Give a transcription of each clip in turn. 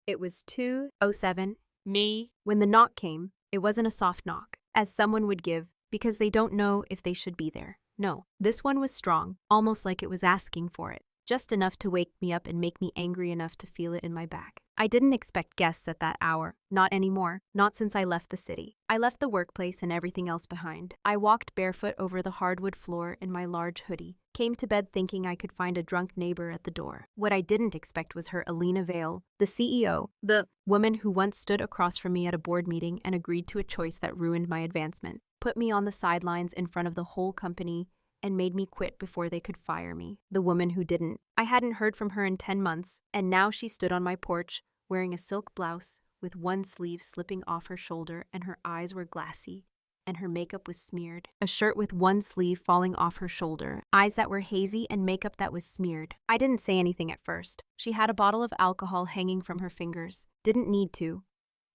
It was 2:07. Me? When the knock came, it wasn't a soft knock, as someone would give, because they don't know if they should be there. No, this one was strong, almost like it was asking for it. Just enough to wake me up and make me angry enough to feel it in my back. I didn't expect guests at that hour, not anymore, not since I left the city. I left the workplace and everything else behind. I walked barefoot over the hardwood floor in my large hoodie, came to bed thinking I could find a drunk neighbor at the door. What I didn't expect was her Alina Vale, the CEO, the woman who once stood across from me at a board meeting and agreed to a choice that ruined my advancement, put me on the sidelines in front of the whole company, and made me quit before they could fire me. The woman who didn't. I hadn't heard from her in 10 months, and now she stood on my porch, wearing a silk blouse with one sleeve slipping off her shoulder, and her eyes were glassy, and her makeup was smeared. A shirt with one sleeve falling off her shoulder, eyes that were hazy, and makeup that was smeared. I didn't say anything at first. She had a bottle of alcohol hanging from her fingers. Didn't need to.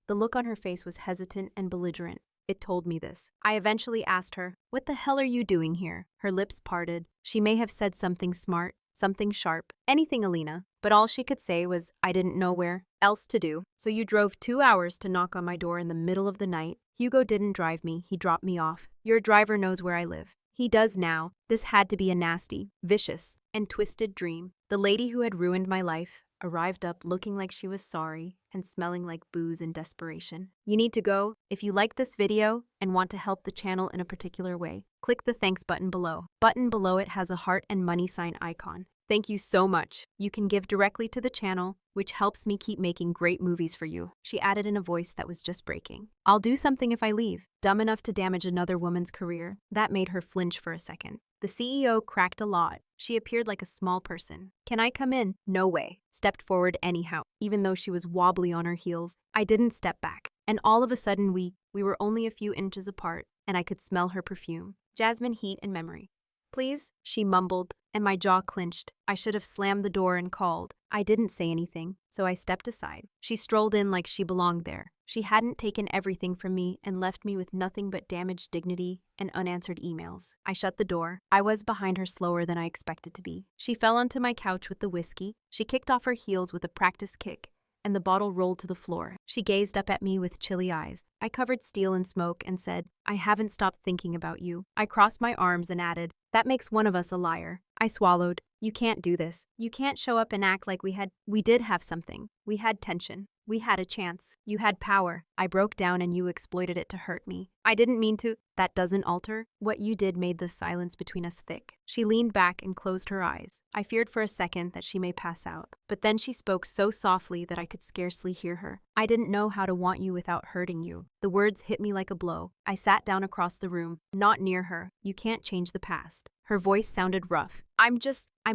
The look on her face was hesitant and belligerent. It told me this. I eventually asked her, "What the hell are you doing here?" Her lips parted. She may have said something smart, something sharp, anything, Alina, but all she could say was, "I didn't know where else to do. So you drove 2 hours to knock on my door in the middle of the night. Hugo didn't drive me, he dropped me off. Your driver knows where I live. He does now. This had to be a nasty, vicious, and twisted dream." The lady who had ruined my life arrived up looking like she was sorry and smelling like booze in desperation. You need to go. If you like this video and want to help the channel in a particular way, click the thanks button below. Button below it has a heart and money sign icon. Thank you so much. You can give directly to the channel, which helps me keep making great movies for you. She added in a voice that was just breaking. I'll do something if I leave. Dumb enough to damage another woman's career. That made her flinch for a second. The CEO cracked a lot. She appeared like a small person. Can I come in? No way. Stepped forward anyhow, even though she was wobbly on her heels. I didn't step back. And all of a sudden we were only a few inches apart, and I could smell her perfume. Jasmine, heat, and memory. Please, she mumbled, and my jaw clenched. I should have slammed the door and called. I didn't say anything, so I stepped aside. She strolled in like she belonged there. She hadn't taken everything from me and left me with nothing but damaged dignity and unanswered emails. I shut the door. I was behind her slower than I expected to be. She fell onto my couch with the whiskey. She kicked off her heels with a practice kick, and the bottle rolled to the floor. She gazed up at me with chilly eyes. I covered steel in smoke and said, "I haven't stopped thinking about you." I crossed my arms and added, "That makes one of us a liar." I swallowed. You can't do this. You can't show up and act like we did have something. We had tension. We had a chance. You had power. I broke down and you exploited it to hurt me. I didn't mean to. That doesn't alter. What you did made the silence between us thick. She leaned back and closed her eyes. I feared for a second that she may pass out. But then she spoke so softly that I could scarcely hear her. "I didn't know how to want you without hurting you." The words hit me like a blow. I sat down across the room, not near her. "You can't change the past." Her voice sounded rough. I'm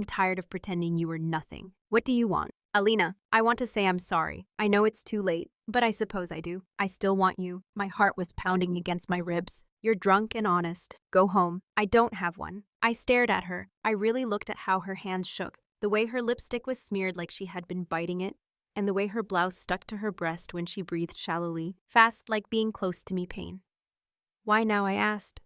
tired of pretending you were nothing. What do you want?" "Alina, I want to say I'm sorry. I know it's too late, but I suppose I do. I still want you." My heart was pounding against my ribs. "You're drunk and honest. Go home." "I don't have one." I stared at her. I really looked at how her hands shook, the way her lipstick was smeared like she had been biting it, and the way her blouse stuck to her breast when she breathed shallowly, fast like being close to me pain. "Why now?" I asked.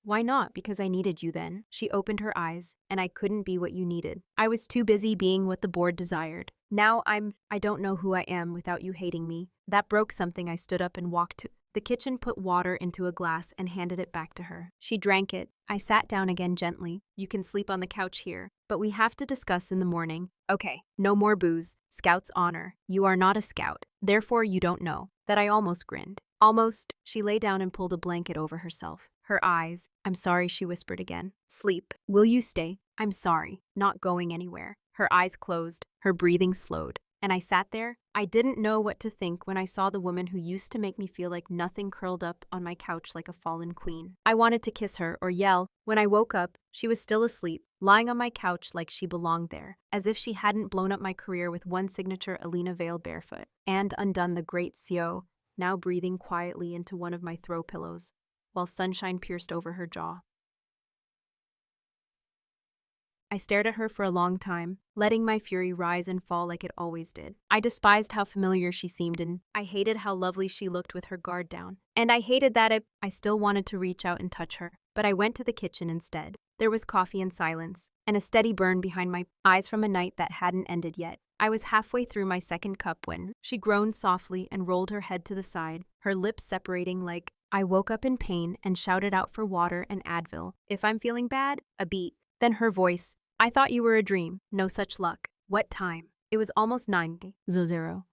"Why not? Because I needed you then." She opened her eyes, and I couldn't be what you needed. I was too busy being what the board desired. Now I don't know who I am without you hating me. That broke something. I stood up and walked to the kitchen, put water into a glass, and handed it back to her. She drank it. I sat down again gently. "You can sleep on the couch here, but we have to discuss in the morning." "Okay, no more booze. Scout's honor. You are not a scout. Therefore you don't know." That I almost grinned. Almost. She lay down and pulled a blanket over herself. Her eyes. "I'm sorry," she whispered again. "Sleep. Will you stay?" "I'm sorry. Not going anywhere." Her eyes closed. Her breathing slowed. And I sat there. I didn't know what to think when I saw the woman who used to make me feel like nothing curled up on my couch like a fallen queen. I wanted to kiss her or yell. When I woke up, she was still asleep, lying on my couch like she belonged there, as if she hadn't blown up my career with one signature Alina Vale barefoot, and undone the great CO, now breathing quietly into one of my throw pillows, while sunshine pierced over her jaw. I stared at her for a long time, letting my fury rise and fall like it always did. I despised how familiar she seemed, and I hated how lovely she looked with her guard down. And I hated that I still wanted to reach out and touch her. But I went to the kitchen instead. There was coffee and silence, and a steady burn behind my eyes from a night that hadn't ended yet. I was halfway through my second cup when she groaned softly and rolled her head to the side, her lips separating like I woke up in pain and shouted out for water and Advil. If I'm feeling bad, a beat. Then her voice. I thought you were a dream. No such luck. What time? It was almost 9:00.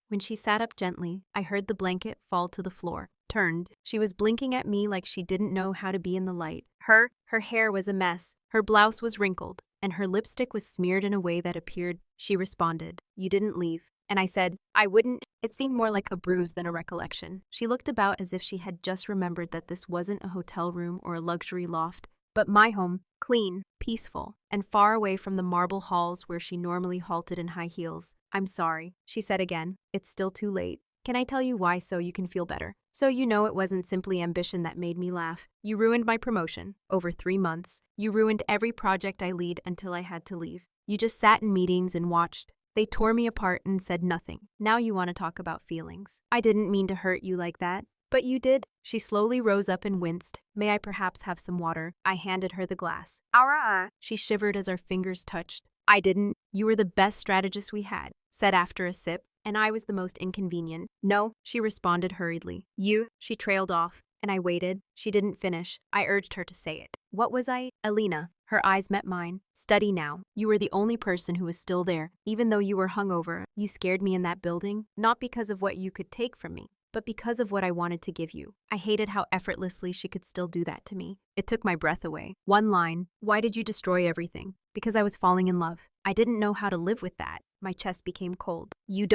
When she sat up gently, I heard the blanket fall to the floor. Turned. She was blinking at me like she didn't know how to be in the light. Her hair was a mess. Her blouse was wrinkled, and her lipstick was smeared in a way that appeared. She responded, "You didn't leave." And I said, "I wouldn't." It seemed more like a bruise than a recollection. She looked about as if she had just remembered that this wasn't a hotel room or a luxury loft, but my home, clean, peaceful, and far away from the marble halls where she normally halted in high heels. "I'm sorry," she said again. "It's still too late. Can I tell you why so you can feel better? So you know it wasn't simply ambition that made me laugh. You ruined my promotion. Over 3 months. You ruined every project I lead until I had to leave. You just sat in meetings and watched. They tore me apart and said nothing. Now you want to talk about feelings. I didn't mean to hurt you like that. But you did." She slowly rose up and winced. "May I perhaps have some water?" I handed her the glass. "Aura." She shivered as our fingers touched. "I didn't. You were the best strategist we had," said after a sip, and I was the most inconvenient. "No," she responded hurriedly. "You." She trailed off, and I waited. She didn't finish. I urged her to say it. "What was I?" "Alina." Her eyes met mine. "Study now. You were the only person who was still there. Even though you were hungover, you scared me in that building, not because of what you could take from me, but because of what I wanted to give you." I hated how effortlessly she could still do that to me. It took my breath away. One line. "Why did you destroy everything?" "Because I was falling in love. I didn't know how to live with that." My chest became cold. You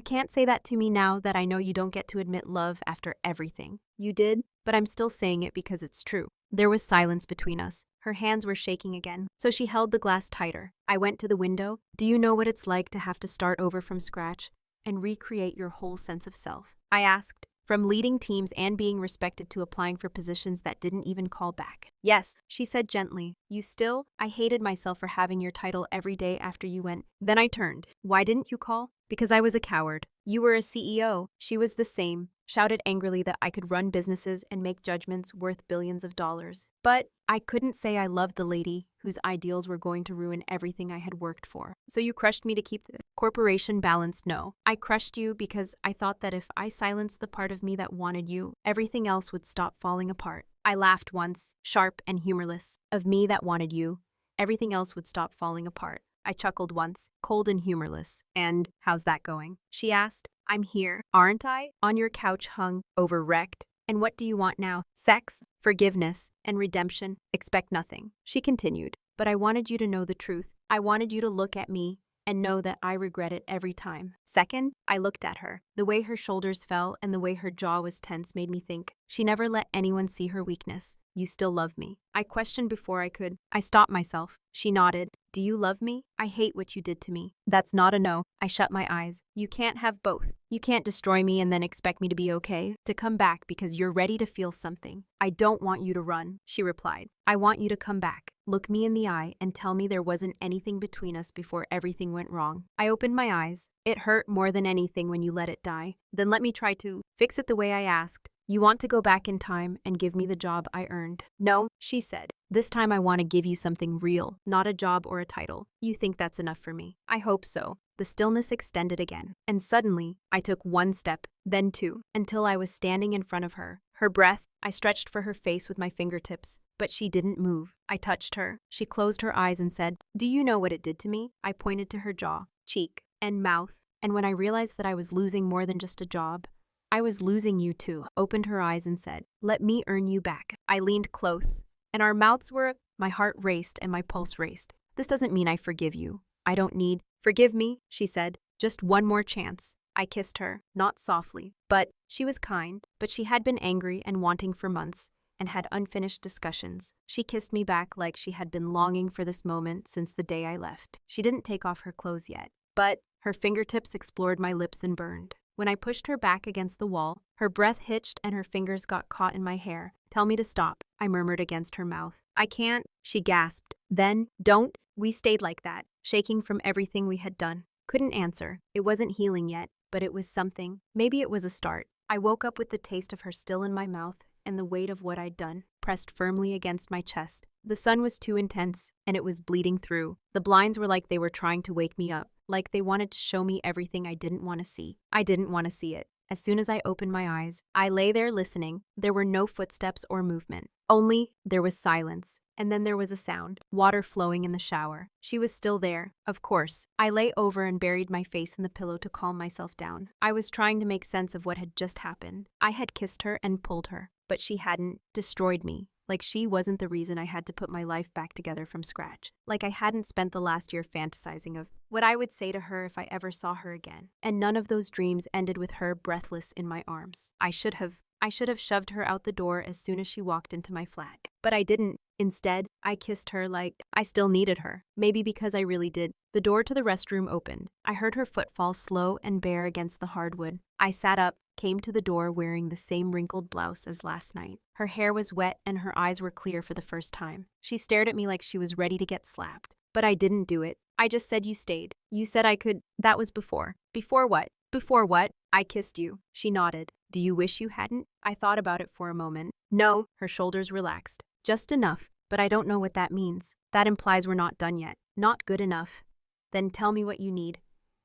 can't say that to me now that I know you don't get to admit love after everything." "You did?" "But I'm still saying it because it's true." There was silence between us. Her hands were shaking again, so she held the glass tighter. I went to the window. "Do you know what it's like to have to start over from scratch and recreate your whole sense of self?" I asked. "From leading teams and being respected to applying for positions that didn't even call back." "Yes," she said gently. "You still?" I hated myself for having your title every day after you went. Then I turned. "Why didn't you call?" "Because I was a coward." "You were a CEO." She was the same. Shouted angrily that I could run businesses and make judgments worth billions of dollars. But I couldn't say I loved the lady whose ideals were going to ruin everything I had worked for. "So you crushed me to keep the corporation balanced?" "No. I crushed you because I thought that if I silenced the part of me that wanted you, everything else would stop falling apart." I laughed once, sharp and humorless. "Of me that wanted you, everything else would stop falling apart." I chuckled once, cold and humorless. "And how's that going?" she asked. "I'm here, aren't I? On your couch hung, over wrecked. And what do you want now? Sex, forgiveness, and redemption. Expect nothing." She continued. "But I wanted you to know the truth. I wanted you to look at me and know that I regret it every time." Second, I looked at her. The way her shoulders fell and the way her jaw was tense made me think. She never let anyone see her weakness. "You still love me?" I questioned before I could. I stopped myself. She nodded. "Do you love me?" "I hate what you did to me." "That's not a no." I shut my eyes. "You can't have both. You can't destroy me and then expect me to be okay, to come back because you're ready to feel something." "I don't want you to run," she replied. "I want you to come back. Look me in the eye and tell me there wasn't anything between us before everything went wrong." I opened my eyes. "It hurt more than anything when you let it die. Then let me try to fix it the way I asked. You want to go back in time and give me the job I earned." "No," she said. "This time I want to give you something real, not a job or a title. You think that's enough for me?" "I hope so." The stillness extended again, and suddenly I took one step, then two, until I was standing in front of her. Her breath, I stretched for her face with my fingertips, but she didn't move. I touched her. She closed her eyes and said, "Do you know what it did to me?" I pointed to her jaw, cheek, and mouth, and when I realized that I was losing more than just a job, I was losing you too. Opened her eyes and said, "Let me earn you back." I leaned close, and our mouths were. My heart raced and my pulse raced. "This doesn't mean I forgive you. I don't need." "Forgive me," she said. "Just one more chance." I kissed her, not softly, but she was kind, but she had been angry and wanting for months and had unfinished discussions. She kissed me back like she had been longing for this moment since the day I left. She didn't take off her clothes yet, but her fingertips explored my lips and burned. When I pushed her back against the wall, her breath hitched and her fingers got caught in my hair. "Tell me to stop," I murmured against her mouth. "I can't," she gasped. "Then, don't." We stayed like that, shaking from everything we had done. Couldn't answer. It wasn't healing yet, but it was something. Maybe it was a start. I woke up with the taste of her still in my mouth and the weight of what I'd done pressed firmly against my chest. The sun was too intense, and it was bleeding through. The blinds were like they were trying to wake me up. like they wanted to show me everything I didn't want to see. I didn't want to see it. As soon as I opened my eyes, I lay there listening. There were no footsteps or movement. Only there was silence. And then there was a sound, water flowing in the shower. She was still there, of course. I lay over and buried my face in the pillow to calm myself down. I was trying to make sense of what had just happened. I had kissed her and pulled her, but she hadn't destroyed me. Like she wasn't the reason I had to put my life back together from scratch. Like I hadn't spent the last year fantasizing of what I would say to her if I ever saw her again. And none of those dreams ended with her breathless in my arms. I should have shoved her out the door as soon as she walked into my flat. But I didn't. Instead, I kissed her like I still needed her. Maybe because I really did. The door to the restroom opened. I heard her footfall slow and bare against the hardwood. I sat up, came to the door wearing the same wrinkled blouse as last night. Her hair was wet and her eyes were clear for the first time. She stared at me like she was ready to get slapped. But I didn't do it. I just said you stayed. You said I could. That was before. Before what? Before what? I kissed you. She nodded. Do you wish you hadn't? I thought about it for a moment. No. Her shoulders relaxed. Just enough. But I don't know what that means. That implies we're not done yet. Not good enough. Then tell me what you need.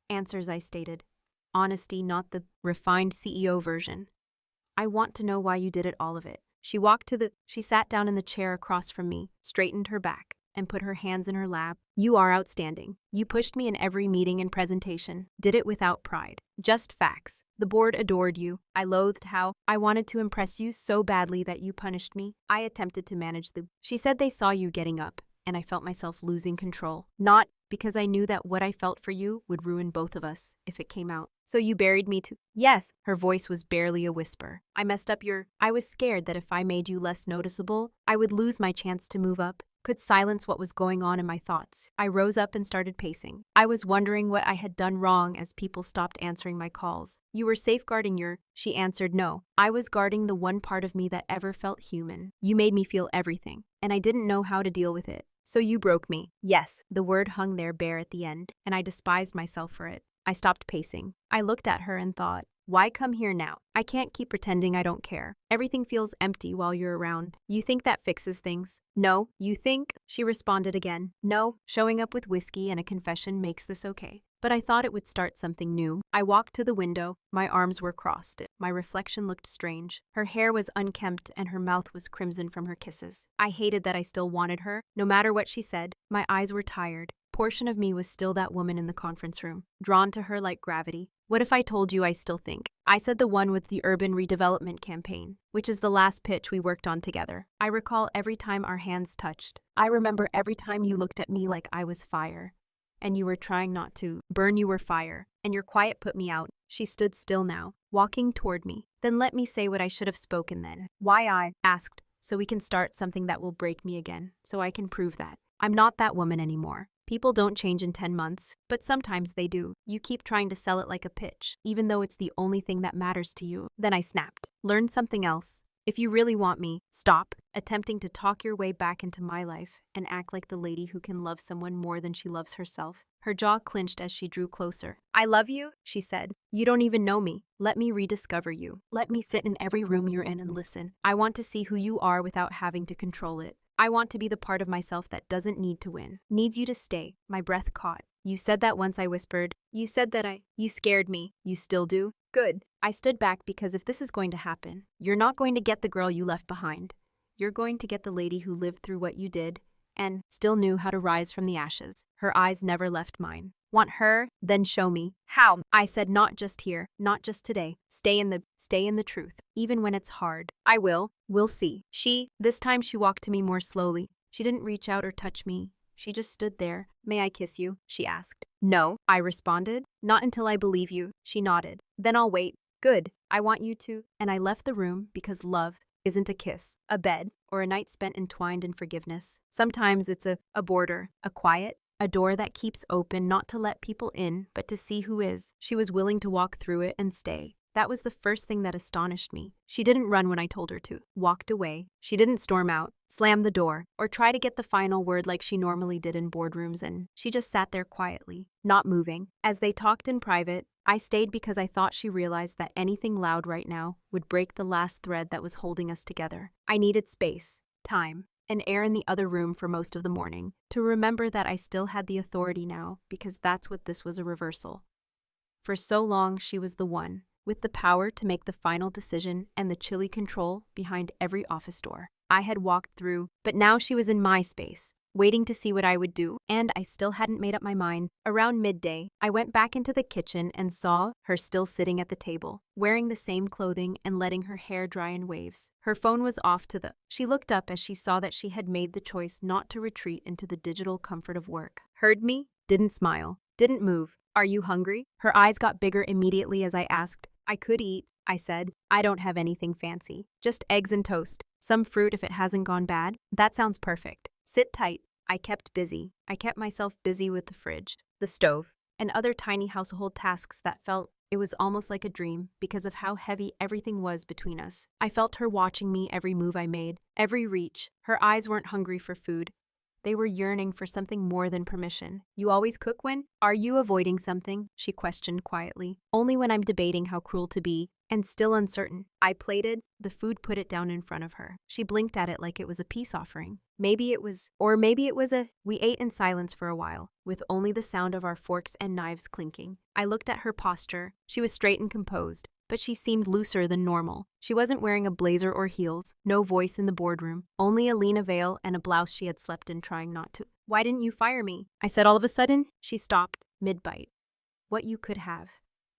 Answers, I stated. Honesty, not the refined CEO version. I want to know why you did it, all of it. She sat down in the chair across from me, straightened her back, and put her hands in her lap. You are outstanding. You pushed me in every meeting and presentation. Did it without pride. Just facts. The board adored you. I loathed how I wanted to impress you so badly that you punished me. I attempted to manage She said they saw you getting up, and I felt myself losing control. Not because I knew that what I felt for you would ruin both of us if it came out. So you buried me too? Yes. Her voice was barely a whisper. I messed up I was scared that if I made you less noticeable, I would lose my chance to move up. Could silence what was going on in my thoughts. I rose up and started pacing. I was wondering what I had done wrong as people stopped answering my calls. You were safeguarding She answered no. I was guarding the one part of me that ever felt human. You made me feel everything, and I didn't know how to deal with it. So you broke me. Yes. The word hung there bare at the end, and I despised myself for it. I stopped pacing. I looked at her and thought, why come here now? I can't keep pretending I don't care. Everything feels empty while you're around. You think that fixes things? No. You think? She responded again. No. Showing up with whiskey and a confession makes this okay. But I thought it would start something new. I walked to the window. My arms were crossed. My reflection looked strange. Her hair was unkempt and her mouth was crimson from her kisses. I hated that I still wanted her, no matter what she said. My eyes were tired. Portion of me was still that woman in the conference room, drawn to her like gravity. What if I told you I still think? I said the one with the urban redevelopment campaign, which is the last pitch we worked on together. I recall every time our hands touched. I remember every time you looked at me like I was fire. And you were trying not to burn. You were fire. And your quiet put me out. She stood still now, walking toward me. Then let me say what I should have spoken then. Why I asked, so we can start something that will break me again, so I can prove that I'm not that woman anymore. People don't change in 10 months, but sometimes they do. You keep trying to sell it like a pitch, even though it's the only thing that matters to you. Then I snapped. Learn something else. If you really want me, stop attempting to talk your way back into my life and act like the lady who can love someone more than she loves herself. Her jaw clenched as she drew closer. I love you, she said. You don't even know me. Let me rediscover you. Let me sit in every room you're in and listen. I want to see who you are without having to control it. I want to be the part of myself that doesn't need to win. Needs you to stay. My breath caught. You said that once, I whispered. You said that You scared me. You still do? Good. I stood back because if this is going to happen, you're not going to get the girl you left behind. You're going to get the lady who lived through what you did and still knew how to rise from the ashes. Her eyes never left mine. Want her? Then show me. How? I said, not just here, not just today. Stay in the truth, even when it's hard. I will. We'll see. This time she walked to me more slowly. She didn't reach out or touch me. She just stood there. May I kiss you? She asked. No, I responded. Not until I believe you. She nodded. Then I'll wait. Good. I want you to. And I left the room because love isn't a kiss, a bed, or a night spent entwined in forgiveness. Sometimes it's a border, a quiet, a door that keeps open not to let people in, but to see who is. She was willing to walk through it and stay. That was the first thing that astonished me. She didn't run when I told her to. Walked away. She didn't storm out, slam the door, or try to get the final word like she normally did in boardrooms, and she just sat there quietly, not moving. As they talked in private, I stayed because I thought she realized that anything loud right now would break the last thread that was holding us together. I needed space, time, an air in the other room for most of the morning, to remember that I still had the authority now, because that's what this was, a reversal. For so long, she was the one, with the power to make the final decision and the chilly control behind every office door I had walked through, but now she was in my space, waiting to see what I would do, and I still hadn't made up my mind. Around midday, I went back into the kitchen and saw her still sitting at the table, wearing the same clothing and letting her hair dry in waves. Her phone was off to the... She looked up as she saw that she had made the choice not to retreat into the digital comfort of work. Heard me? Didn't smile. Didn't move. Are you hungry? Her eyes got bigger immediately as I asked. I could eat, I said. I don't have anything fancy. Just eggs and toast. Some fruit if it hasn't gone bad. That sounds perfect. Sit tight. I kept busy. I kept myself busy with the fridge, the stove, and other tiny household tasks that felt it was almost like a dream because of how heavy everything was between us. I felt her watching me every move I made, every reach. Her eyes weren't hungry for food. They were yearning for something more than permission. You always cook when? Are you avoiding something? She questioned quietly. Only when I'm debating how cruel to be, and still uncertain. I plated the food, put it down in front of her. She blinked at it like it was a peace offering. Maybe it was We ate in silence for a while, with only the sound of our forks and knives clinking. I looked at her posture. She was straight and composed, but she seemed looser than normal. She wasn't wearing a blazer or heels, no voice in the boardroom, only a Alina veil and a blouse she had slept in, trying not to. Why didn't you fire me? I said all of a sudden. She stopped, mid-bite. What you could have.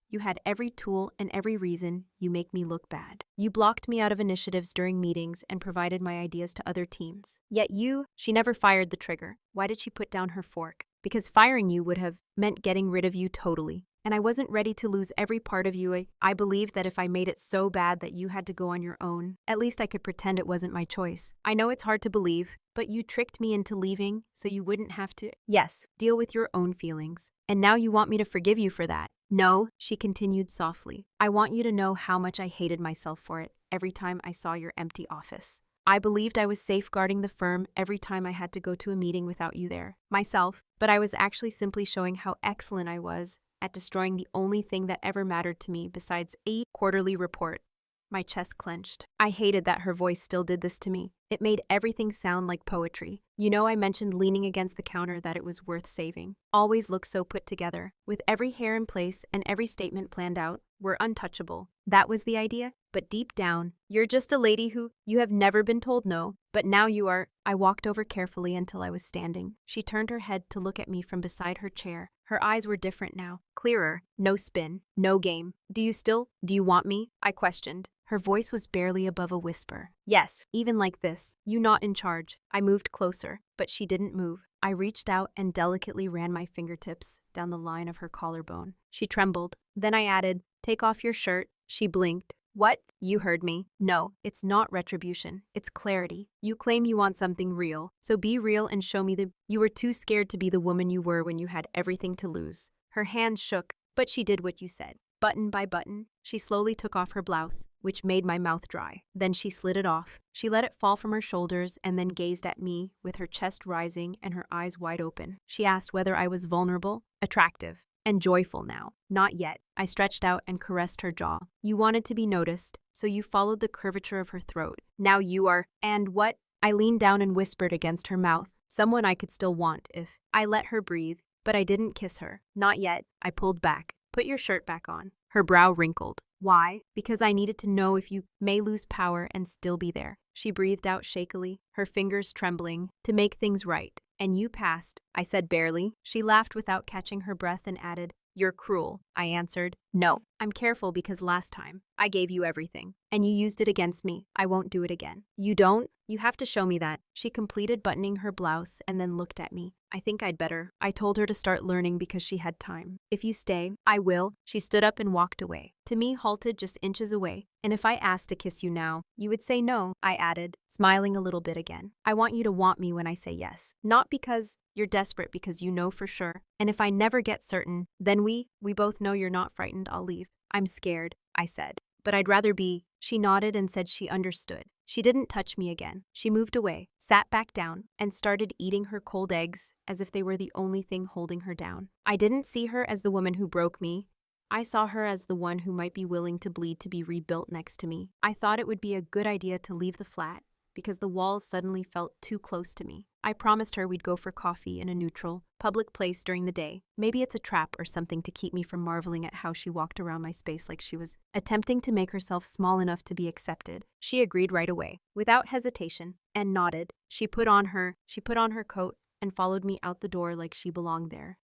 You had every tool and every reason. You make me look bad. You blocked me out of initiatives during meetings and provided my ideas to other teams. Yet she never fired the trigger. Why did she put down her fork? Because firing you would have meant getting rid of you totally. And I wasn't ready to lose every part of you. I believed that if I made it so bad that you had to go on your own, at least I could pretend it wasn't my choice. I know it's hard to believe, but you tricked me into leaving so you wouldn't have to, yes, deal with your own feelings. And now you want me to forgive you for that. No, she continued softly. I want you to know how much I hated myself for it every time I saw your empty office. I believed I was safeguarding the firm every time I had to go to a meeting without you there, myself, but I was actually simply showing how excellent I was at destroying the only thing that ever mattered to me besides a quarterly report. My chest clenched. I hated that her voice still did this to me. It made everything sound like poetry. You know, I mentioned leaning against the counter that it was worth saving. Always looked so put together. With every hair in place and every statement planned out, we're untouchable. That was the idea. But deep down, you're just a lady who, you have never been told no, but now you are. I walked over carefully until I was standing. She turned her head to look at me from beside her chair. Her eyes were different now, clearer, no spin, no game. Do you want me? I questioned. Her voice was barely above a whisper. Yes, even like this. You not in charge. I moved closer, but she didn't move. I reached out and delicately ran my fingertips down the line of her collarbone. She trembled. Then I added, take off your shirt. She blinked. What? You heard me. No, it's not retribution. It's clarity. You claim you want something real, so be real and show me you were too scared to be the woman you were when you had everything to lose. Her hands shook, but she did what you said. Button by button, she slowly took off her blouse, which made my mouth dry. Then she slid it off. She let it fall from her shoulders and then gazed at me with her chest rising and her eyes wide open. She asked whether I was vulnerable, attractive, and joyful now. Not yet. I stretched out and caressed her jaw. You wanted to be noticed, so you followed the curvature of her throat. Now you are. And what? I leaned down and whispered against her mouth. Someone I could still want if I let her breathe, but I didn't kiss her. Not yet. I pulled back. Put your shirt back on. Her brow wrinkled. Why? Because I needed to know if you may lose power and still be there. She breathed out shakily, her fingers trembling, to make things right. And you passed, I said barely. She laughed without catching her breath and added, you're cruel, I answered. No, I'm careful because last time, I gave you everything, and you used it against me. I won't do it again. You don't? You have to show me that. She completed buttoning her blouse and then looked at me. I think I'd better. I told her to start learning because she had time. If you stay, I will. She stood up and walked away. To me, halted just inches away. And if I asked to kiss you now, you would say no, I added, smiling a little bit again. I want you to want me when I say yes. Not because you're desperate, because you know for sure. And if I never get certain, then we both know you're not frightened I'll leave. I'm scared, I said. But I'd rather be. She nodded and said she understood. She didn't touch me again. She moved away, sat back down, and started eating her cold eggs as if they were the only thing holding her down. I didn't see her as the woman who broke me. I saw her as the one who might be willing to bleed to be rebuilt next to me. I thought it would be a good idea to leave the flat, because the walls suddenly felt too close to me. I promised her we'd go for coffee in a neutral, public place during the day. Maybe it's a trap or something to keep me from marveling at how she walked around my space like she was attempting to make herself small enough to be accepted. She agreed right away, without hesitation, and nodded. She put on her coat and followed me out the door like she belonged there.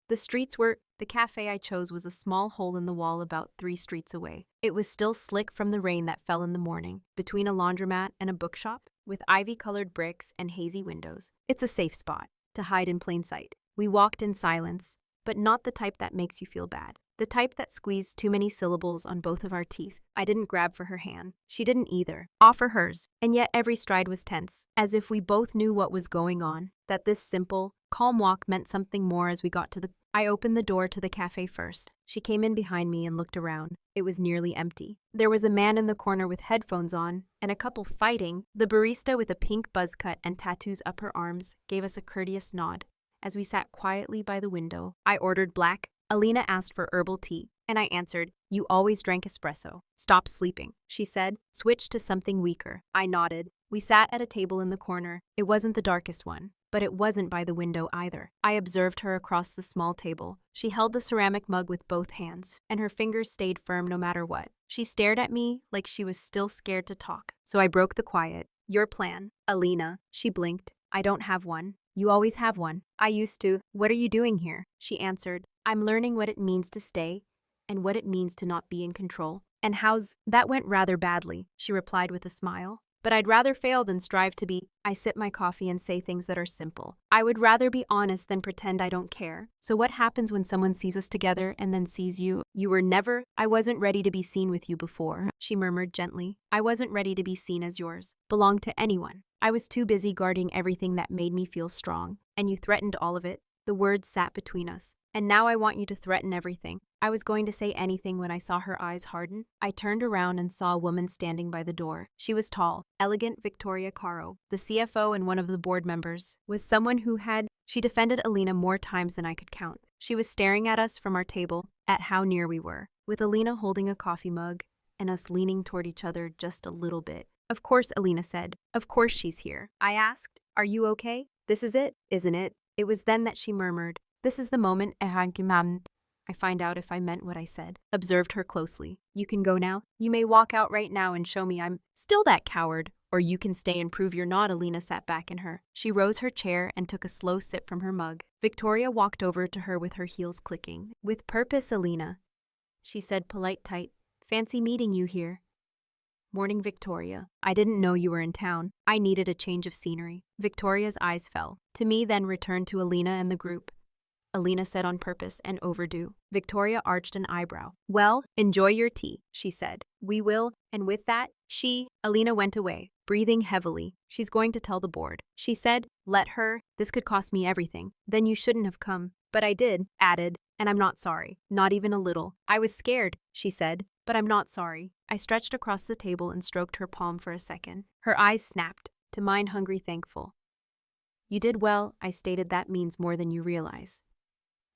The cafe I chose was a small hole in the wall about 3 streets away. It was still slick from the rain that fell in the morning, between a laundromat and a bookshop, with ivy-colored bricks and hazy windows. It's a safe spot to hide in plain sight. We walked in silence, but not the type that makes you feel bad. The type that squeezed too many syllables on both of our teeth. I didn't grab for her hand. She didn't either. Offer hers. And yet every stride was tense, as if we both knew what was going on, that this simple, calm walk meant something more as we got to I opened the door to the cafe first. She came in behind me and looked around. It was nearly empty. There was a man in the corner with headphones on, and a couple fighting. The barista with a pink buzz cut and tattoos up her arms gave us a courteous nod. As we sat quietly by the window, I ordered black. Alina asked for herbal tea, and I answered, "You always drank espresso." "Stop sleeping," she said. "Switch to something weaker." I nodded. We sat at a table in the corner. It wasn't the darkest one, but it wasn't by the window either. I observed her across the small table. She held the ceramic mug with both hands, and her fingers stayed firm no matter what. She stared at me like she was still scared to talk. So I broke the quiet. "Your plan, Alina." She blinked. "I don't have one." "You always have one." "I used to." "What are you doing here?" She answered, "I'm learning what it means to stay and what it means to not be in control." "And how's that?" "Went rather badly," she replied with a smile. "But I'd rather fail than strive to be." I sip my coffee and say things that are simple. I would rather be honest than pretend I don't care. "So what happens when someone sees us together and then sees you?" "You were never." "I wasn't ready to be seen with you before," she murmured gently. "I wasn't ready to be seen as yours. Belong to anyone. I was too busy guarding everything that made me feel strong. And you threatened all of it." The words sat between us. "And now I want you to threaten everything." I was going to say anything when I saw her eyes harden. I turned around and saw a woman standing by the door. She was tall, elegant Victoria Caro, the CFO and one of the board members, was someone who she defended Alina more times than I could count. She was staring at us from our table, at how near we were, with Alina holding a coffee mug and us leaning toward each other just a little bit. "Of course," Alina said. "Of course she's here." I asked, "Are you okay? This is it, isn't it?" It was then that she murmured, "This is the moment I find out if I meant what I said." Observed her closely. "You can go now. You may walk out right now and show me I'm still that coward, or you can stay and prove you're not." Alina sat back in her. She rose her chair and took a slow sip from her mug. Victoria walked over to her with her heels clicking. "With purpose, Alina," she said, polite tight. "Fancy meeting you here." "Morning, Victoria. I didn't know you were in town. I needed a change of scenery." Victoria's eyes fell to me, then returned to Alina and the group. Alina said on purpose and overdue. Victoria arched an eyebrow. "Well, enjoy your tea," she said. "We will." And with that, Alina went away, breathing heavily. "She's going to tell the board," she said. "Let her. This could cost me everything." "Then you shouldn't have come." "But I did," added, "and I'm not sorry. Not even a little." "I was scared," she said, "but I'm not sorry." I stretched across the table and stroked her palm for a second. Her eyes snapped, to mine hungry, thankful. "You did well," I stated. "That means more than you realize."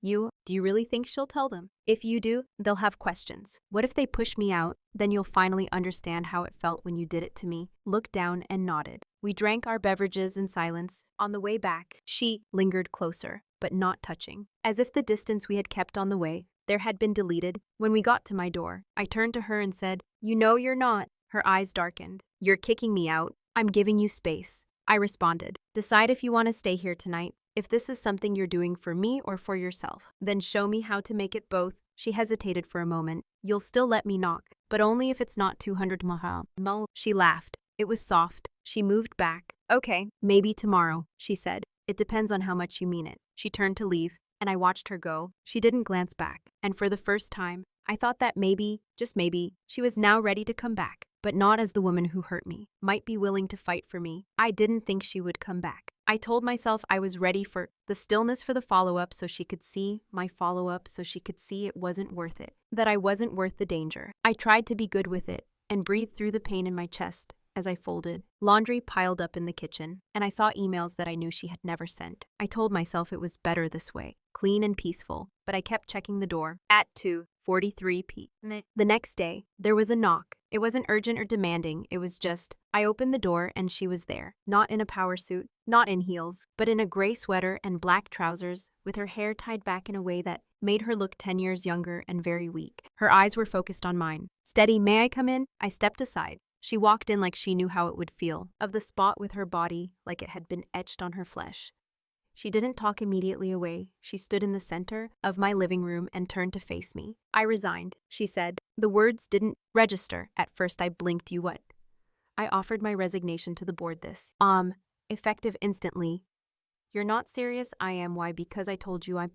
Do you really think she'll tell them? If you do, they'll have questions. What if they push me out? Then you'll finally understand how it felt when you did it to me." Looked down and nodded. We drank our beverages in silence. On the way back, she lingered closer, but not touching. As if the distance we had kept on the way there had been deleted. When we got to my door, I turned to her and said, "You know you're not." Her eyes darkened. "You're kicking me out." "I'm giving you space," I responded. "Decide if you want to stay here tonight. If this is something you're doing for me or for yourself, then show me how to make it both." She hesitated for a moment. "You'll still let me knock, but only if it's not 200 mahal." She laughed. It was soft. She moved back. "Okay, maybe tomorrow," she said. "It depends on how much you mean it." She turned to leave, and I watched her go. She didn't glance back, and for the first time, I thought that maybe, just maybe, she was now ready to come back, but not as the woman who hurt me, might be willing to fight for me. I didn't think she would come back. I told myself I was ready for the stillness, for the follow-up, so she could see my follow-up, so she could see it wasn't worth it, that I wasn't worth the danger. I tried to be good with it and breathed through the pain in my chest as I folded. Laundry piled up in the kitchen, and I saw emails that I knew she had never sent. I told myself it was better this way, clean and peaceful, but I kept checking the door. At 2:43 p.m. The next day, there was a knock. It wasn't urgent or demanding, it was just, I opened the door and she was there. Not in a power suit, not in heels, but in a gray sweater and black trousers, with her hair tied back in a way that made her look 10 years younger and very weak. Her eyes were focused on mine. Steady, may I come in? I stepped aside. She walked in like she knew how it would feel, of the spot with her body like it had been etched on her flesh. She didn't talk immediately away. She stood in the center of my living room and turned to face me. I resigned, she said. The words didn't register. At first I blinked. You what? I offered my resignation to the board this. Effective instantly. You're not serious? I am. Why? Because I told you I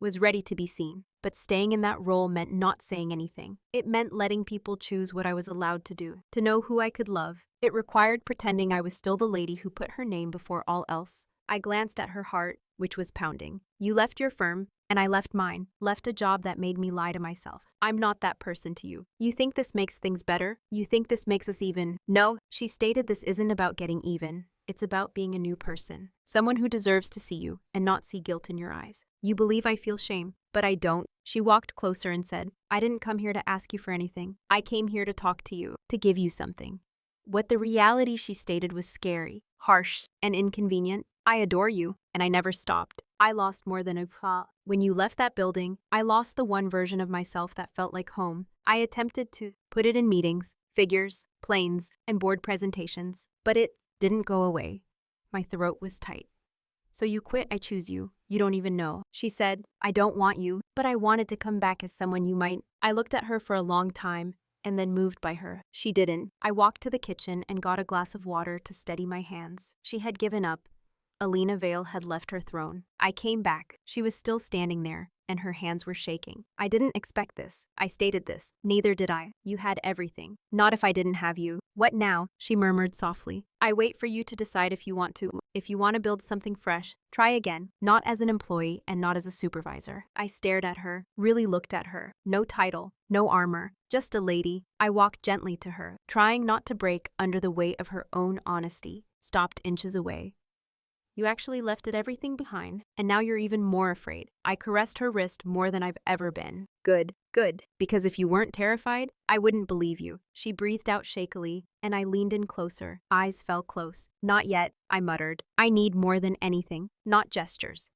was ready to be seen. But staying in that role meant not saying anything. It meant letting people choose what I was allowed to do, to know who I could love. It required pretending I was still the lady who put her name before all else. I glanced at her heart, which was pounding. You left your firm, and I left mine, left a job that made me lie to myself. I'm not that person to you. You think this makes things better? You think this makes us even? No, she stated, this isn't about getting even. It's about being a new person, someone who deserves to see you and not see guilt in your eyes. You believe I feel shame, but I don't. She walked closer and said, I didn't come here to ask you for anything. I came here to talk to you, to give you something. What the reality she stated was scary, harsh, and inconvenient. I adore you, and I never stopped. I lost more than a When you left that building, I lost the one version of myself that felt like home. I attempted to put it in meetings, figures, planes, and board presentations, but it didn't go away. My throat was tight. So you quit? I choose you. You don't even know. She said, I don't want you, but I wanted to come back as someone you might. I looked at her for a long time and then moved by her. She didn't. I walked to the kitchen and got a glass of water to steady my hands. She had given up. Alina Vale had left her throne. I came back. She was still standing there, and her hands were shaking. I didn't expect this. I stated this. Neither did I. You had everything. Not if I didn't have you. What now? She murmured softly. I wait for you to decide if you want to. If you want to build something fresh, try again. Not as an employee and not as a supervisor. I stared at her, really looked at her. No title, no armor, just a lady. I walked gently to her, trying not to break under the weight of her own honesty. Stopped inches away. You actually left it everything behind, and now you're even more afraid. I caressed her wrist more than I've ever been. Good, good, because if you weren't terrified, I wouldn't believe you. She breathed out shakily, and I leaned in closer. Eyes fell close. Not yet, I muttered. I need more than anything, not gestures.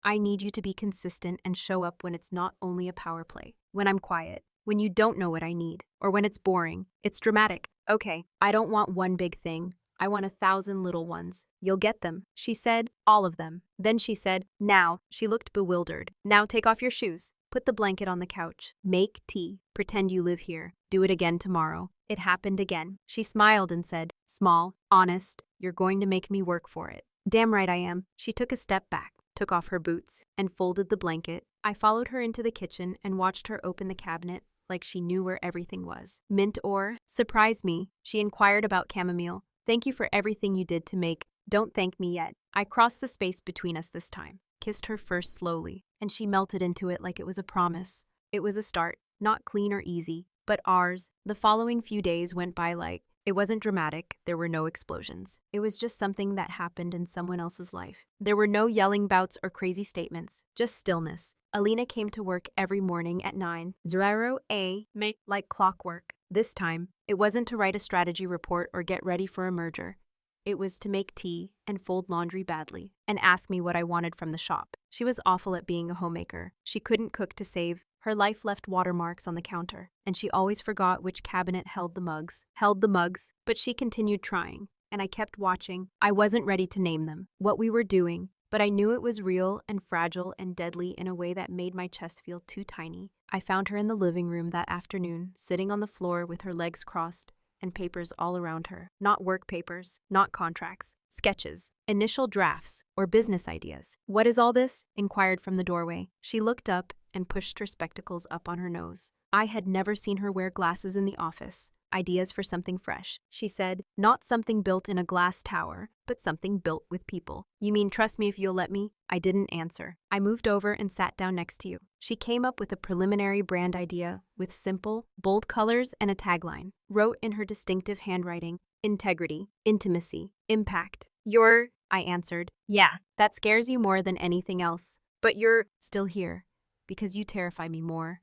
I need you to be consistent and show up when it's not only a power play. When I'm quiet, when you don't know what I need, or when it's boring. It's dramatic. Okay, I don't want one big thing. I want 1,000 little ones. You'll get them, she said, all of them. Then she said, now. She looked bewildered. Now take off your shoes. Put the blanket on the couch. Make tea. Pretend you live here. Do it again tomorrow. It happened again. She smiled and said, small, honest, you're going to make me work for it. Damn right I am. She took a step back, took off her boots, and folded the blanket. I followed her into the kitchen and watched her open the cabinet like she knew where everything was. Mint or? Surprise me. She inquired about chamomile. Thank you for everything you did to make. Don't thank me yet. I crossed the space between us this time, kissed her first slowly, and she melted into it like it was a promise. It was a start, not clean or easy, but ours. The following few days went by like, it wasn't dramatic, there were no explosions. It was just something that happened in someone else's life. There were no yelling bouts or crazy statements, just stillness. Alina came to work every morning at 9:00 a.m. like clockwork. This time, it wasn't to write a strategy report or get ready for a merger. It was to make tea and fold laundry badly and ask me what I wanted from the shop. She was awful at being a homemaker. She couldn't cook to save. Her life left watermarks on the counter, and she always forgot which cabinet held the mugs. But she continued trying, and I kept watching. I wasn't ready to name them, what we were doing, but I knew it was real and fragile and deadly in a way that made my chest feel too tiny. I found her in the living room that afternoon, sitting on the floor with her legs crossed and papers all around her. Not work papers, not contracts, sketches, initial drafts, or business ideas. What is all this? Inquired from the doorway. She looked up and pushed her spectacles up on her nose. I had never seen her wear glasses in the office. Ideas for something fresh, she said. Not something built in a glass tower, but something built with people. You mean trust me if you'll let me? I didn't answer. I moved over and sat down next to you. She came up with a preliminary brand idea with simple, bold colors and a tagline. Wrote in her distinctive handwriting, integrity, intimacy, impact. I answered. Yeah, that scares you more than anything else. But you're still here, because you terrify me more.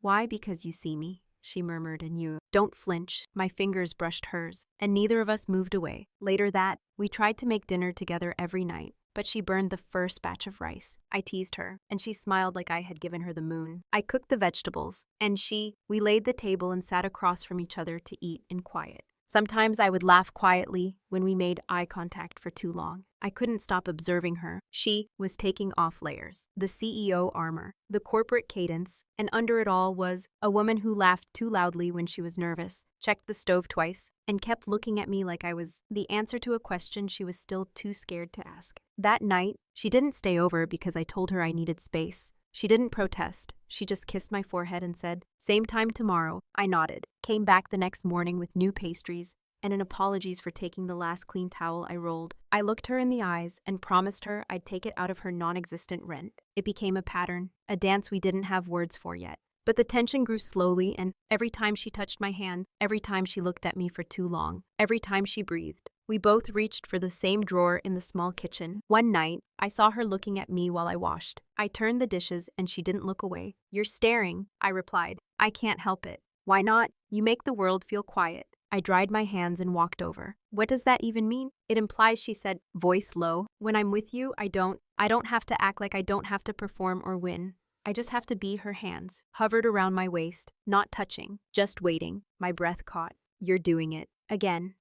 Why? Because you see me, she murmured, and you don't flinch. My fingers brushed hers, and neither of us moved away. Later we tried to make dinner together every night, but she burned the first batch of rice. I teased her, and she smiled like I had given her the moon. I cooked the vegetables, and we laid the table and sat across from each other to eat in quiet. Sometimes I would laugh quietly when we made eye contact for too long. I couldn't stop observing her. She was taking off layers, the CEO armor, the corporate cadence, and under it all was a woman who laughed too loudly when she was nervous, checked the stove twice, and kept looking at me like I was the answer to a question she was still too scared to ask. That night, she didn't stay over because I told her I needed space. She didn't protest. She just kissed my forehead and said, "Same time tomorrow." I nodded, came back the next morning with new pastries and an apologies for taking the last clean towel I rolled. I looked her in the eyes and promised her I'd take it out of her non-existent rent. It became a pattern, a dance we didn't have words for yet. But the tension grew slowly, and every time she touched my hand, every time she looked at me for too long, every time she breathed, we both reached for the same drawer in the small kitchen. One night, I saw her looking at me while I washed. I turned the dishes and she didn't look away. "You're staring," I replied. "I can't help it." "Why not? You make the world feel quiet." I dried my hands and walked over. "What does that even mean?" "It implies," she said, voice low, "when I'm with you, I don't have to act like I don't have to perform or win. I just have to be." Her hands hovered around my waist, not touching, just waiting. My breath caught. "You're doing it. Again."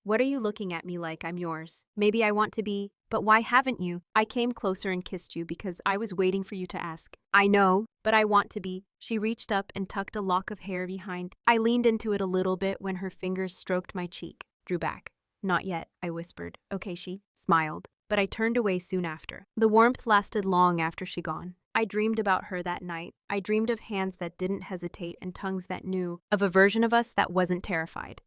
"What are you looking at me like I'm yours? Maybe I want to be, but why haven't you?" "I came closer and kissed you because I was waiting for you to ask." "I know, but I want to be." She reached up and tucked a lock of hair behind. I leaned into it a little bit when her fingers stroked my cheek. Drew back. "Not yet," I whispered. "Okay," she smiled, but I turned away soon after. The warmth lasted long after she gone. I dreamed about her that night. I dreamed of hands that didn't hesitate and tongues that knew, of a version of us that wasn't terrified.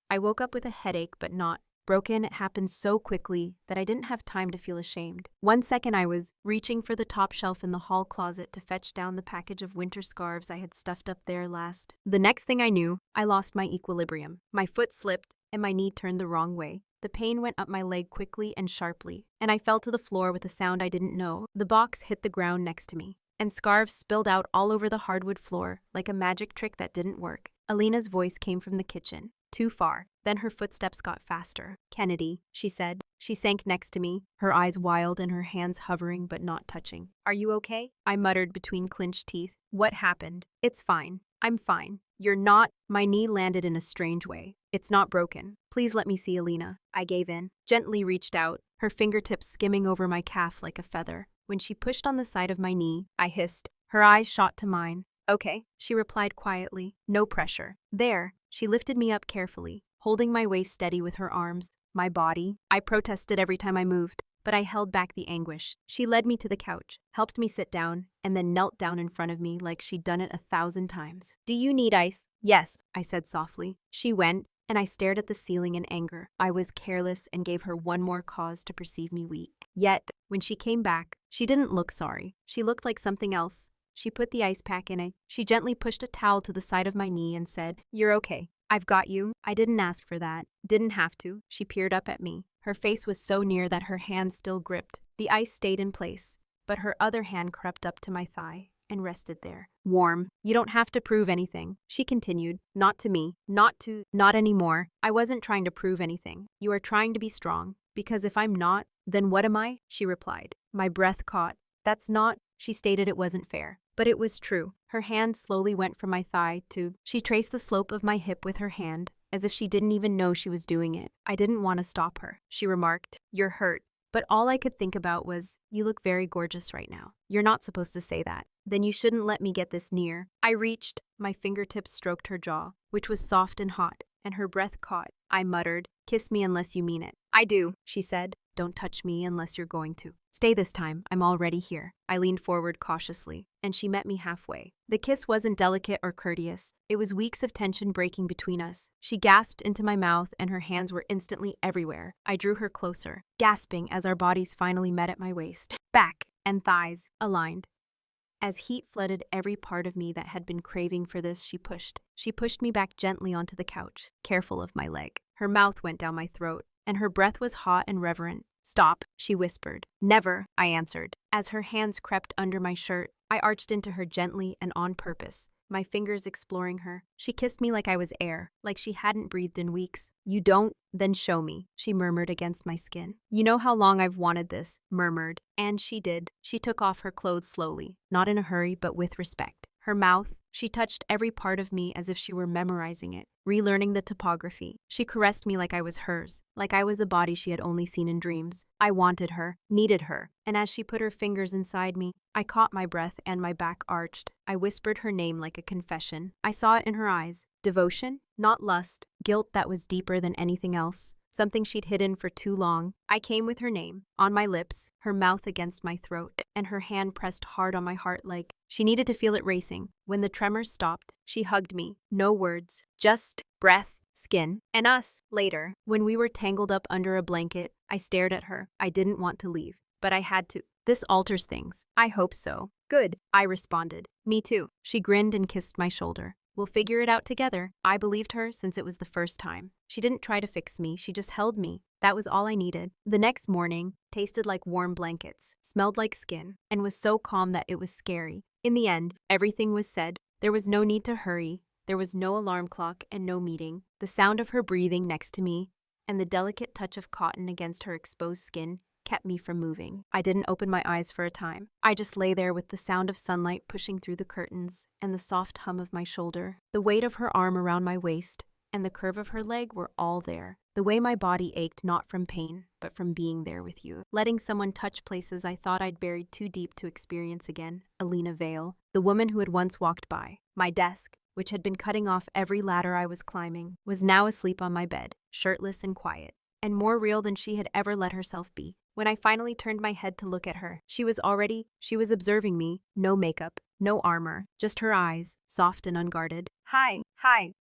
I woke up with a headache, but not broken. It happened so quickly that I didn't have time to feel ashamed. One second I was reaching for the top shelf in the hall closet to fetch down the package of winter scarves I had stuffed up there last. The next thing I knew, I lost my equilibrium. My foot slipped and my knee turned the wrong way. The pain went up my leg quickly and sharply, and I fell to the floor with a sound I didn't know. The box hit the ground next to me, and scarves spilled out all over the hardwood floor like a magic trick that didn't work. Alina's voice came from the kitchen. Too far. Then her footsteps got faster. "Kennedy," she said. She sank next to me, her eyes wild and her hands hovering but not touching. "Are you okay?" I muttered between clenched teeth. "What happened?" "It's fine. I'm fine." "You're not." My knee landed in a strange way. "It's not broken. Please let me see, Alina." I gave in, gently reached out, her fingertips skimming over my calf like a feather. When she pushed on the side of my knee, I hissed. Her eyes shot to mine. "Okay," she replied quietly. "No pressure." "There." She lifted me up carefully, holding my waist steady with her arms. My body. I protested every time I moved, but I held back the anguish. She led me to the couch, helped me sit down, and then knelt down in front of me like she'd done it 1,000 times. "Do you need ice?" "Yes," I said softly. She went, and I stared at the ceiling in anger. I was careless and gave her one more cause to perceive me weak. Yet, when she came back, she didn't look sorry. She looked like something else. She put the ice pack in it. She gently pushed a towel to the side of my knee and said, "You're okay. I've got you." I didn't ask for that. Didn't have to. She peered up at me. Her face was so near that her hand still gripped. The ice stayed in place, but her other hand crept up to my thigh and rested there. Warm. "You don't have to prove anything," she continued. "Not to me. Not anymore." I wasn't trying to prove anything. "You are trying to be strong. Because if I'm not, then what am I?" she replied. My breath caught. "That's not." She stated it wasn't fair. But it was true. Her hand slowly went from my thigh to... She traced the slope of my hip with her hand, as if she didn't even know she was doing it. "I didn't want to stop her," she remarked. "You're hurt." But all I could think about was, "You look very gorgeous right now." "You're not supposed to say that." "Then you shouldn't let me get this near." I reached. My fingertips stroked her jaw, which was soft and hot, and her breath caught. I muttered, "Kiss me unless you mean it." "I do," she said. "Don't touch me unless you're going to." "Stay this time. I'm already here." I leaned forward cautiously, and she met me halfway. The kiss wasn't delicate or courteous. It was weeks of tension breaking between us. She gasped into my mouth, and her hands were instantly everywhere. I drew her closer, gasping as our bodies finally met at my waist. Back and thighs aligned. As heat flooded every part of me that had been craving for this, she pushed me back gently onto the couch, careful of my leg. Her mouth went down my throat, and her breath was hot and reverent. "Stop," she whispered. "Never," I answered. As her hands crept under my shirt, I arched into her gently and on purpose, my fingers exploring her. She kissed me like I was air, like she hadn't breathed in weeks. "You don't? Then show me," she murmured against my skin. "You know how long I've wanted this," murmured. And she did. She took off her clothes slowly, not in a hurry but with respect. Her mouth, she touched every part of me as if she were memorizing it, relearning the topography. She caressed me like I was hers, like I was a body she had only seen in dreams. I wanted her, needed her, and as she put her fingers inside me, I caught my breath and my back arched. I whispered her name like a confession. I saw it in her eyes. Devotion, not lust, guilt that was deeper than anything else. Something she'd hidden for too long. I came with her name, on my lips, her mouth against my throat, and her hand pressed hard on my heart like she needed to feel it racing. When the tremors stopped, she hugged me. No words, just breath, skin, and us. Later, when we were tangled up under a blanket, I stared at her. I didn't want to leave, but I had to. "This alters things." "I hope so." "Good," I responded. "Me too." She grinned and kissed my shoulder. "We'll figure it out together." I believed her since it was the first time. She didn't try to fix me, she just held me. That was all I needed. The next morning tasted like warm blankets, smelled like skin, and was so calm that it was scary. In the end, everything was said. There was no need to hurry. There was no alarm clock and no meeting. The sound of her breathing next to me and the delicate touch of cotton against her exposed skin kept me from moving. I didn't open my eyes for a time. I just lay there with the sound of sunlight pushing through the curtains and the soft hum of my shoulder. The weight of her arm around my waist and the curve of her leg were all there. The way my body ached not from pain, but from being there with you. Letting someone touch places I thought I'd buried too deep to experience again. Alina Vale, the woman who had once walked by. My desk, which had been cutting off every ladder I was climbing, was now asleep on my bed, shirtless and quiet, and more real than she had ever let herself be. When I finally turned my head to look at her, she was observing me, no makeup, no armor, just her eyes, soft and unguarded. Hi,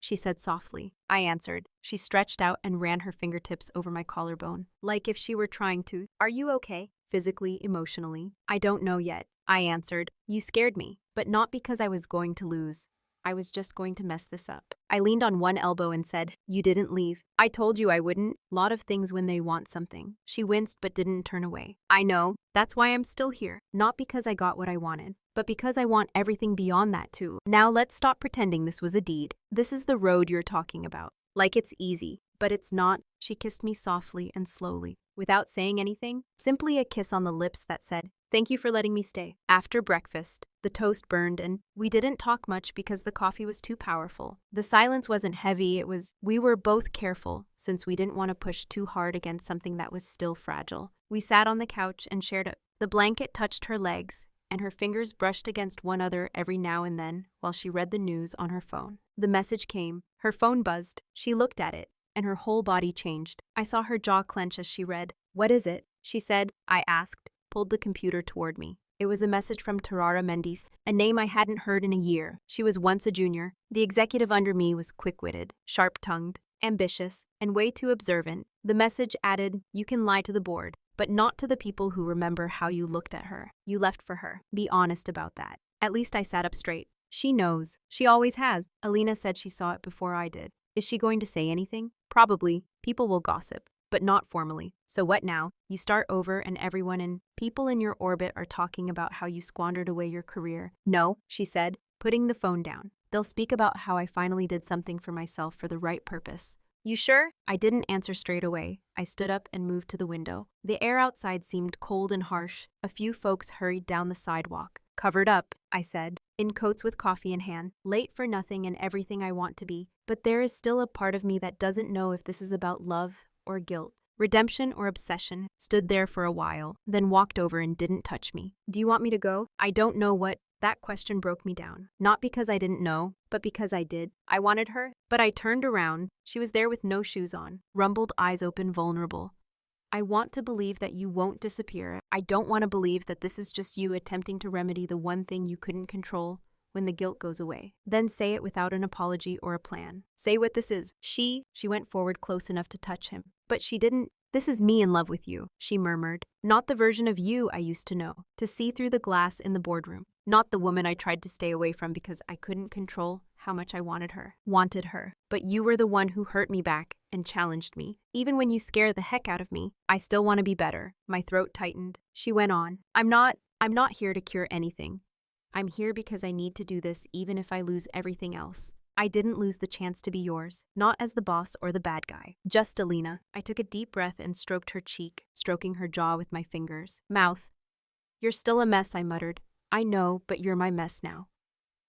she said softly. I answered. She stretched out and ran her fingertips over my collarbone, like if she were trying to. "Are you okay? Physically, emotionally?" "I don't know yet," I answered. "You scared me, but not because I was going to lose. I was just going to mess this up." I leaned on one elbow and said, "You didn't leave." "I told you I wouldn't. Lot of things when they want something." She winced but didn't turn away. "I know. That's why I'm still here. Not because I got what I wanted, but because I want everything beyond that too. Now let's stop pretending this was a deed. This is the road you're talking about. Like it's easy, but it's not." She kissed me softly and slowly, without saying anything, simply a kiss on the lips that said, "Thank you for letting me stay." After breakfast, the toast burned and we didn't talk much because the coffee was too powerful. The silence wasn't heavy, we were both careful since we didn't want to push too hard against something that was still fragile. We sat on the couch and shared it. The blanket touched her legs and her fingers brushed against one another every now and then while she read the news on her phone. The message came. Her phone buzzed. She looked at it and her whole body changed. I saw her jaw clench as she read. "What is it?" she said. I asked, pulled the computer toward me. It was a message from Tarara Mendes, a name I hadn't heard in a year. She was once a junior. The executive under me was quick-witted, sharp-tongued, ambitious, and way too observant. The message added, "You can lie to the board, but not to the people who remember how you looked at her. You left for her. Be honest about that." At least I sat up straight. "She knows. She always has." Alina said she saw it before I did. Is she going to say anything? Probably. People will gossip, but not formally. So what now? You start over and everyone and people in your orbit are talking about how you squandered away your career. "No," she said, putting the phone down. "They'll speak about how I finally did something for myself for the right purpose." "You sure?" I didn't answer straight away. I stood up and moved to the window. The air outside seemed cold and harsh. A few folks hurried down the sidewalk. "Covered up," I said, in coats with coffee in hand, late for nothing and everything I want to be. But there is still a part of me that doesn't know if this is about love or guilt, redemption or obsession. Stood there for a while, then walked over and didn't touch me. "Do you want me to go?" I don't know what. That question broke me down. Not because I didn't know, but because I did. I wanted her, but I turned around. She was there with no shoes on, rumpled eyes open, vulnerable. "I want to believe that you won't disappear. I don't want to believe that this is just you attempting to remedy the one thing you couldn't control when the guilt goes away. Then say it without an apology or a plan. Say what this is." She went forward close enough to touch him. But she didn't. "This is me in love with you," she murmured. "Not the version of you I used to know, to see through the glass in the boardroom. Not the woman I tried to stay away from because I couldn't control how much I wanted her. But you were the one who hurt me back and challenged me. Even when you scare the heck out of me, I still want to be better." My throat tightened. She went on. I'm not I'm not here to cure anything. I'm here because I need to do this even if I lose everything else. I didn't lose the chance to be yours, not as the boss or the bad guy. Just Alina. I took a deep breath and stroked her cheek, stroking her jaw with my fingers. Mouth. You're still a mess, I muttered. I know, but you're my mess now.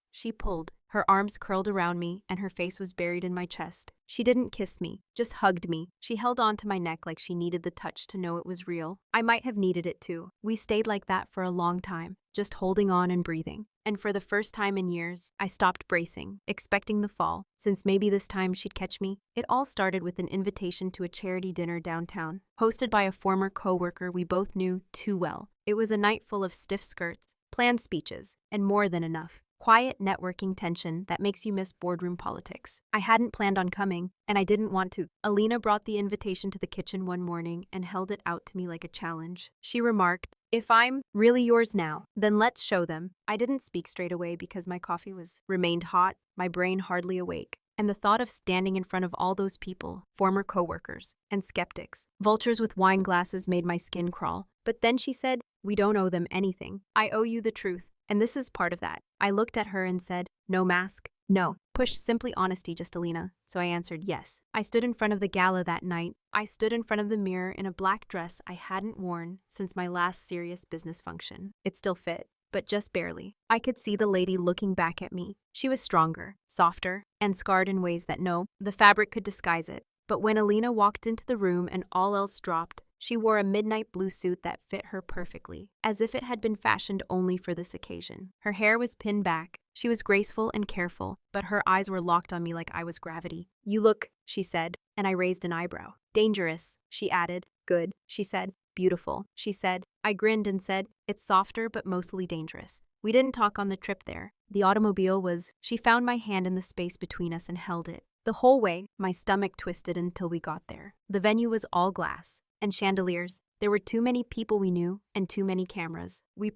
She pulled. Her arms curled around me, and her face was buried in my chest. She didn't kiss me, just hugged me. She held on to my neck like she needed the touch to know it was real. I might have needed it too. We stayed like that for a long time, just holding on and breathing. And for the first time in years, I stopped bracing, expecting the fall, since maybe this time she'd catch me. It all started with an invitation to a charity dinner downtown, hosted by a former co-worker we both knew too well. It was a night full of stiff skirts, planned speeches, and more than enough. Quiet networking tension that makes you miss boardroom politics. I hadn't planned on coming, and I didn't want to. Alina brought the invitation to the kitchen one morning and held it out to me like a challenge. She remarked, "If I'm really yours now, then let's show them." I didn't speak straight away because my coffee remained hot, my brain hardly awake. And the thought of standing in front of all those people, former coworkers, and skeptics, vultures with wine glasses made my skin crawl. But then she said, "We don't owe them anything. I owe you the truth. And this is part of that." I looked at her and said, "No mask?" "No." Push simply honesty, just Alina. So I answered yes. I stood in front of the gala that night. I stood in front of the mirror in a black dress I hadn't worn since my last serious business function. It still fit, but just barely. I could see the lady looking back at me. She was stronger, softer, and scarred in ways that the fabric could disguise it. But when Alina walked into the room and all else dropped, she wore a midnight blue suit that fit her perfectly, as if it had been fashioned only for this occasion. Her hair was pinned back. She was graceful and careful, but her eyes were locked on me like I was gravity. "You look," she said, and I raised an eyebrow. "Dangerous," she added. "Good," she said. "Beautiful," she said. I grinned and said, "It's softer but mostly dangerous." We didn't talk on the trip there. The automobile was. She found my hand in the space between us and held it. The whole way, my stomach twisted until we got there. The venue was all glass and chandeliers. There were too many people we knew and too many cameras. We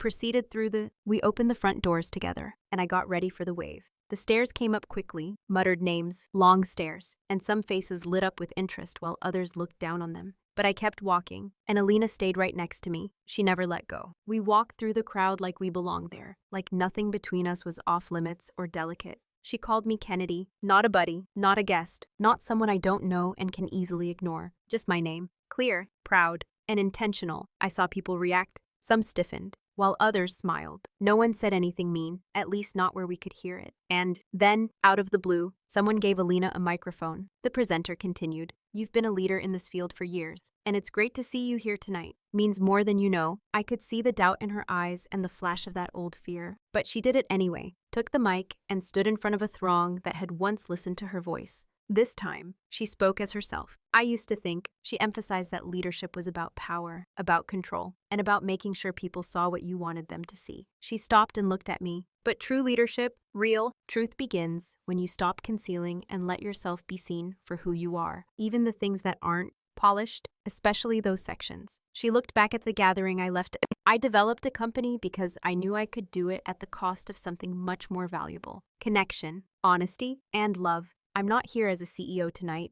opened the front doors together, and I got ready for the wave. The stairs came up quickly, muttered names, long stairs, and some faces lit up with interest while others looked down on them. But I kept walking, and Alina stayed right next to me. She never let go. We walked through the crowd like we belonged there, like nothing between us was off limits or delicate. She called me Kennedy, not a buddy, not a guest, not someone I don't know and can easily ignore. Just my name. Clear, proud, and intentional. I saw people react. Some stiffened, while others smiled. No one said anything mean, at least not where we could hear it. And then, out of the blue, someone gave Alina a microphone. The presenter continued, "You've been a leader in this field for years, and it's great to see you here tonight. Means more than you know." I could see the doubt in her eyes and the flash of that old fear. But she did it anyway, took the mic, and stood in front of a throng that had once listened to her voice. This time, she spoke as herself. I used to think she emphasized that leadership was about power, about control, and about making sure people saw what you wanted them to see. She stopped and looked at me. But true leadership, real truth begins when you stop concealing and let yourself be seen for who you are, even the things that aren't polished, especially those sections. She looked back at the gathering I left. I developed a company because I knew I could do it at the cost of something much more valuable: connection, honesty, and love. I'm not here as a CEO tonight.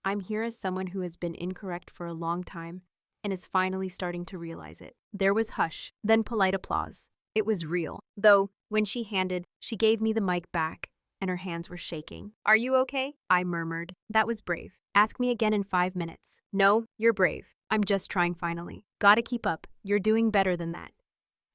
I'm here as someone who has been incorrect for a long time and is finally starting to realize it. There was hush, then polite applause. It was real. Though, when she gave me the mic back, and her hands were shaking. "Are you okay?" I murmured. "That was brave. Ask me again in 5 minutes." "No, you're brave. I'm just trying finally." "Gotta keep up. You're doing better than that."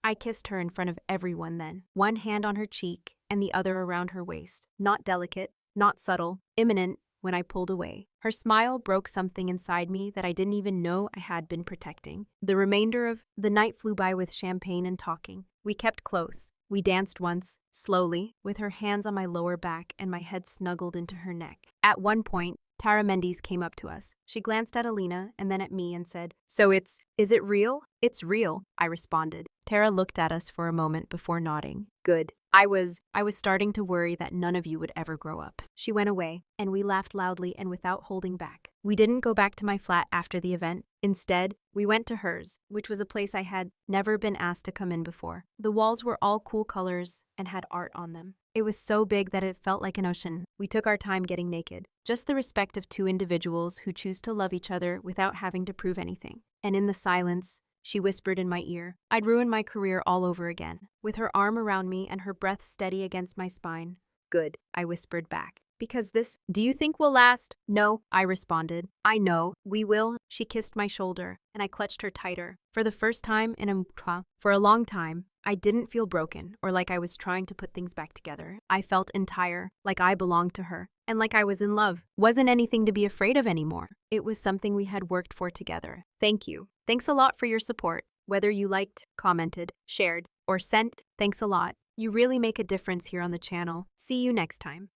I kissed her in front of everyone then, one hand on her cheek and the other around her waist. Not delicate, not subtle, imminent. When I pulled away, her smile broke something inside me that I didn't even know I had been protecting. The remainder of the night flew by with champagne and talking. We kept close. We danced once, slowly, with her hands on my lower back and my head snuggled into her neck. At one point, Tara Mendes came up to us. She glanced at Alina and then at me and said, "So is it real?" "It's real," I responded. Tara looked at us for a moment before nodding. "Good." I was starting to worry that none of you would ever grow up. She went away, and we laughed loudly and without holding back. We didn't go back to my flat after the event. Instead, we went to hers, which was a place I had never been asked to come in before. The walls were all cool colors and had art on them. It was so big that it felt like an ocean. We took our time getting naked. Just the respect of two individuals who choose to love each other without having to prove anything. And in the silence, she whispered in my ear. I'd ruin my career all over again. With her arm around me and her breath steady against my spine. Good, I whispered back. Because this, do you think will last? No, I responded. I know, we will. She kissed my shoulder, and I clutched her tighter. For the first time for a long time, I didn't feel broken or like I was trying to put things back together. I felt entire, like I belonged to her, and like I was in love. Wasn't anything to be afraid of anymore. It was something we had worked for together. Thank you. Thanks a lot for your support. Whether you liked, commented, shared, or sent, thanks a lot. You really make a difference here on the channel. See you next time.